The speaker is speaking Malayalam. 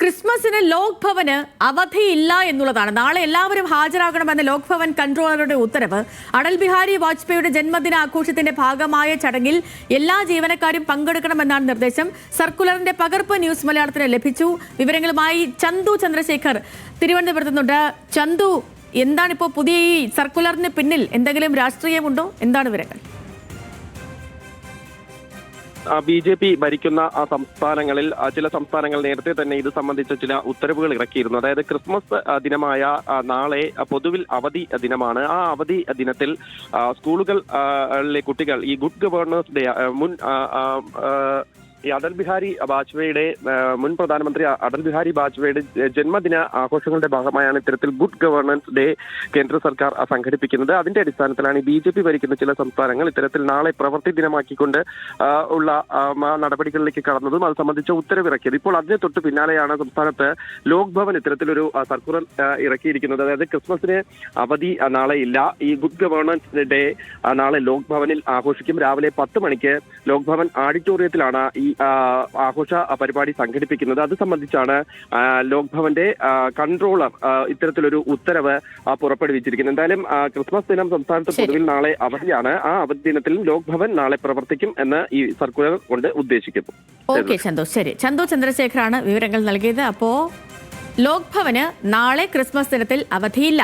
ക്രിസ്മസിന് ലോക് ഭവന് അവധിയില്ല എന്നുള്ളതാണ്. നാളെ എല്ലാവരും ഹാജരാകണമെന്ന ലോക് ഭവൻ കൺട്രോളറുടെ ഉത്തരവ്. അടൽ ബിഹാരി വാജ്പേയിയുടെ ജന്മദിനാഘോഷത്തിന്റെ ഭാഗമായ ചടങ്ങിൽ എല്ലാ ജീവനക്കാരും പങ്കെടുക്കണമെന്നാണ് നിർദ്ദേശം. സർക്കുലറിന്റെ പകർപ്പ് ന്യൂസ് മലയാളത്തിന് ലഭിച്ചു. വിവരങ്ങളുമായി ചന്തു ചന്ദ്രശേഖർ തിരുവനന്തപുരത്ത് നിന്നുണ്ട്. ചന്തു, എന്താണിപ്പോൾ പുതിയ ഈ സർക്കുലറിന് പിന്നിൽ? എന്തെങ്കിലും രാഷ്ട്രീയമുണ്ടോ? എന്താണ് വിവരങ്ങൾ? BJP ഭരിക്കുന്ന സംസ്ഥാനങ്ങളിൽ ചില സംസ്ഥാനങ്ങൾ നേരത്തെ തന്നെ ഇത് സംബന്ധിച്ച ചില ഉത്തരവുകൾ ഇറക്കിയിരുന്നു. അതായത് ക്രിസ്മസ് ദിനമായ നാളെ പൊതുവിൽ അവധി ദിനമാണ്. ആ അവധി ദിനത്തിൽ സ്കൂളുകളിലെ കുട്ടികൾ ഈ ഗുഡ് ഗവേണൻസ് ഡേ മുൻ ഈ അടൽ ബിഹാരി വാജ്പേയിയുടെ മുൻ പ്രധാനമന്ത്രി അടൽ ബിഹാരി വാജ്പേയിയുടെ ജന്മദിന ആഘോഷങ്ങളുടെ ഭാഗമായാണ് ഇത്തരത്തിൽ ഗുഡ് ഗവേണൻസ് ഡേ കേന്ദ്ര സർക്കാർ സംഘടിപ്പിക്കുന്നത്. അതിന്റെ അടിസ്ഥാനത്തിലാണ് ഈ BJP ഭരിക്കുന്ന ചില സംസ്ഥാനങ്ങൾ ഇത്തരത്തിൽ നാളെ പ്രവൃത്തി ദിനമാക്കിക്കൊണ്ട് ഉള്ള നടപടികളിലേക്ക് കടന്നതും അത് സംബന്ധിച്ച ഉത്തരവിറക്കിയത്. ഇപ്പോൾ അതിന് തൊട്ട് പിന്നാലെയാണ് സംസ്ഥാനത്ത് ലോക് ഭവൻ ഇത്തരത്തിലൊരു സർക്കുലർ ഇറക്കിയിരിക്കുന്നത്. അതായത് ക്രിസ്മസിന് അവധി നാളെ ഇല്ല. ഈ ഗുഡ് ഗവേണൻസ് ഡേ നാളെ ലോക് ഭവനിൽ ആഘോഷിക്കും. രാവിലെ 10 മണിക്ക് ലോക് ഭവൻ ഓഡിറ്റോറിയത്തിലാണ് ഈ ആഘോഷ പരിപാടി സംഘടിപ്പിക്കുന്നത്. അത് സംബന്ധിച്ചാണ് ലോക് ഭവന്റെ കൺട്രോളർ ഇത്തരത്തിലൊരു ഉത്തരവ് പുറപ്പെടുവിച്ചിരിക്കുന്നത്. എന്തായാലും ക്രിസ്മസ് ദിനം സംസ്ഥാനത്ത് പൊതുവിൽ നാളെ അവധിയാണ്. ആ അവധി ദിനത്തിലും ലോക് ഭവൻ നാളെ പ്രവർത്തിക്കും എന്ന് ഈ സർക്കുലർ കൊണ്ട് ഉദ്ദേശിക്കുന്നു. ഓക്കെ ചന്തു, ശരി. ചന്തു ചന്ദ്രശേഖറാണ് വിവരങ്ങൾ നൽകിയത്. അപ്പോ ലോക് ഭവന് നാളെ ക്രിസ്മസ് ദിനത്തിൽ അവധിയില്ല.